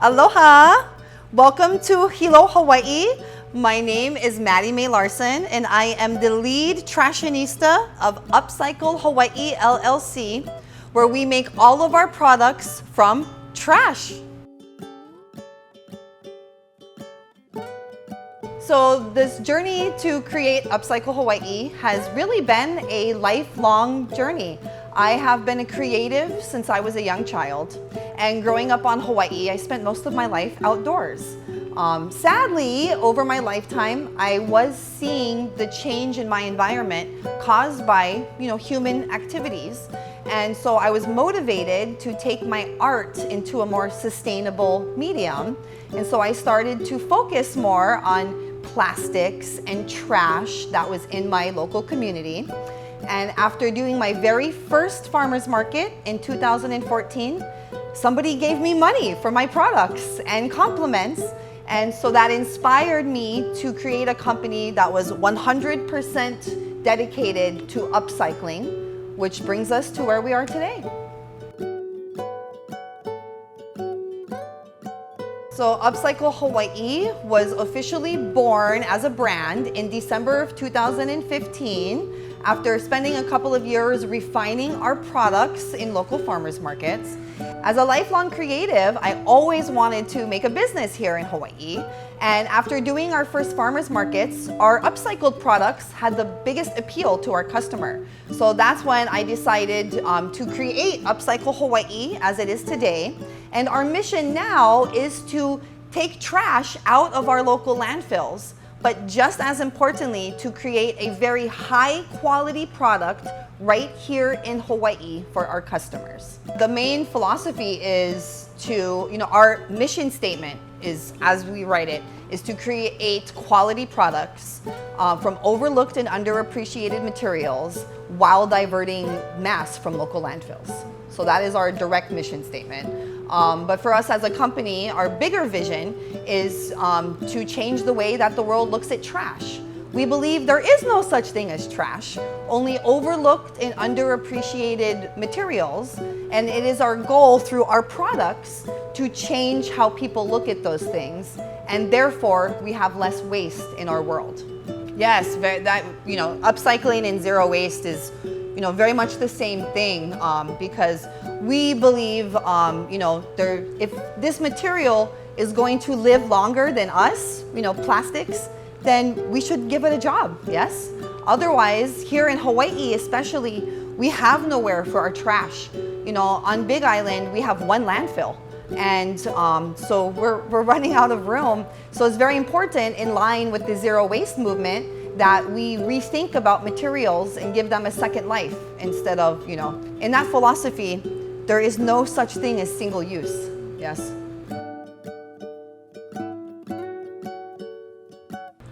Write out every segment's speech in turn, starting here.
Aloha! Welcome to Hilo, Hawaii. My name is Maddie Mae Larson, and I am the lead trashionista of UpCycle Hawaii LLC, where we make all of our products from trash. So this journey to create UpCycle Hawaii has really been a lifelong journey. I have been a creative since I was a young child, and growing up on Hawaii, I spent most of my life outdoors. Sadly, over my lifetime, I was seeing the change in my environment caused by, human activities. And so I was motivated to take my art into a more sustainable medium. And so I started to focus more on plastics and trash that was in my local community. And after doing my very first farmer's market in 2014, somebody gave me money for my products and compliments. And so that inspired me to create a company that was 100% dedicated to upcycling, which brings us to where we are today. So UpCycle Hawaii was officially born as a brand in December of 2015 after spending a couple of years refining our products in local farmers markets. As a lifelong creative, I always wanted to make a business here in Hawaii. And after doing our first farmers markets, our upcycled products had the biggest appeal to our customer. So that's when I decided to create UpCycle Hawaii as it is today. And our mission now is to take trash out of our local landfills, but just as importantly, to create a very high quality product right here in Hawaii for our customers. The main philosophy is to, our mission statement is, as we write it, is to create quality products from overlooked and underappreciated materials while diverting mass from local landfills. So that is our direct mission statement. But for us as a company, our bigger vision is to change the way that the world looks at trash. We believe there is no such thing as trash, only overlooked and underappreciated materials. And it is our goal through our products to change how people look at those things. And therefore, we have less waste in our world. Yes, upcycling and zero waste is very much the same thing because we believe, if this material is going to live longer than us, plastics, then we should give it a job, yes? Otherwise, here in Hawaii especially, we have nowhere for our trash. On Big Island, we have one landfill. And so we're running out of room. So it's very important, in line with the zero waste movement, that we rethink about materials and give them a second life instead of, in that philosophy, there is no such thing as single use, yes?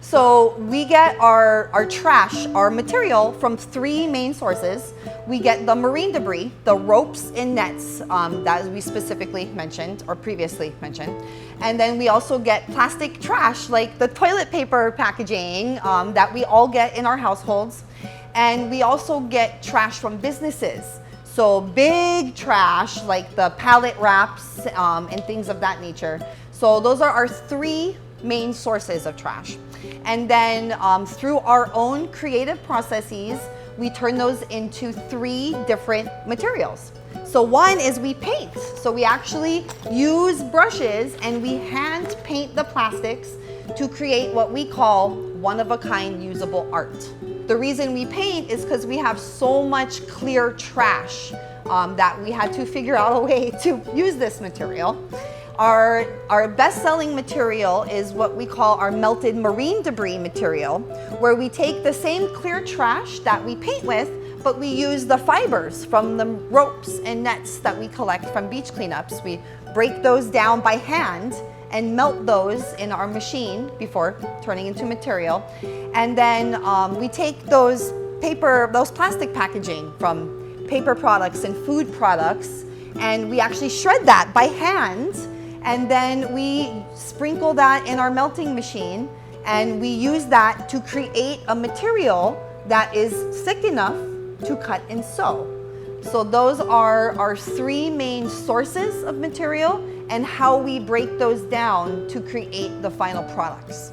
So we get our trash, our material, from three main sources. We get the marine debris, the ropes and nets that we specifically mentioned or previously mentioned. And then we also get plastic trash like the toilet paper packaging that we all get in our households. And we also get trash from businesses. So big trash like the pallet wraps and things of that nature. So those are our three main sources of trash. And then through our own creative processes, we turn those into three different materials. So one is we paint. So we actually use brushes and we hand paint the plastics to create what we call one-of-a-kind usable art. The reason we paint is because we have so much clear trash that we had to figure out a way to use this material. Our best-selling material is what we call our melted marine debris material, where we take the same clear trash that we paint with, but we use the fibers from the ropes and nets that we collect from beach cleanups. We break those down by hand and melt those in our machine before turning into material. And then we take those plastic packaging from paper products and food products, and we actually shred that by hand. And then we sprinkle that in our melting machine, and we use that to create a material that is thick enough to cut and sew. So those are our three main sources of material, and how we break those down to create the final products.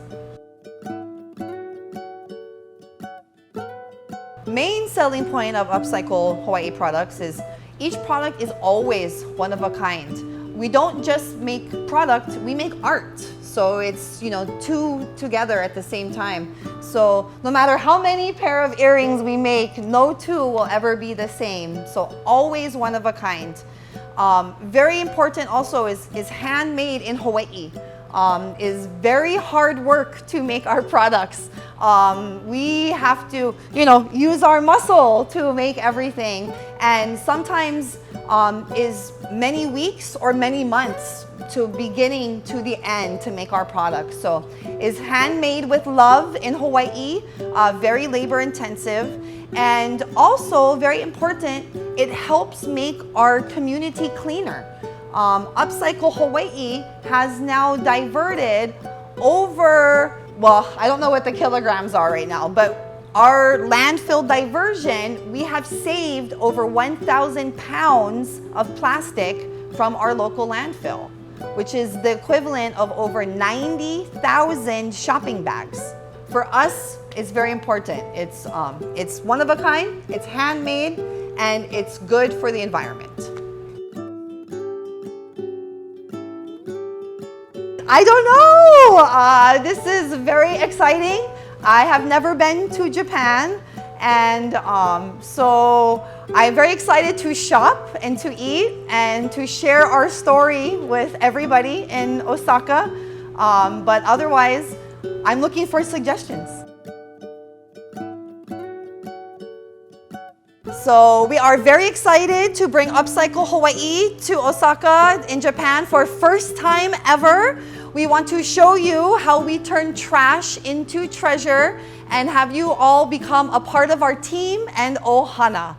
Main selling point of Upcycle Hawaii products is each product is always one of a kind. We don't just make product, we make art. So it's, two together at the same time. So no matter how many pair of earrings we make, no two will ever be the same. So always one of a kind. Very important also is handmade in Hawaii. Is very hard work to make our products. We have to, use our muscle to make everything. And sometimes is many weeks or many months to beginning to the end to make our products. So it's handmade with love in Hawaii, very labor intensive. And also very important, it helps make our community cleaner. Upcycle Hawaii has now diverted over, I don't know what the kilograms are right now, but our landfill diversion, we have saved over 1,000 pounds of plastic from our local landfill, which is the equivalent of over 90,000 shopping bags. For us, it's very important. It's one of a kind, it's handmade, and it's good for the environment. I don't know. This is very exciting. I have never been to Japan, and so I'm very excited to shop and to eat and to share our story with everybody in Osaka. But otherwise, I'm looking for suggestions. So we are very excited to bring Upcycle Hawaii to Osaka in Japan for first time ever. We want to show you how we turn trash into treasure and have you all become a part of our team and ohana.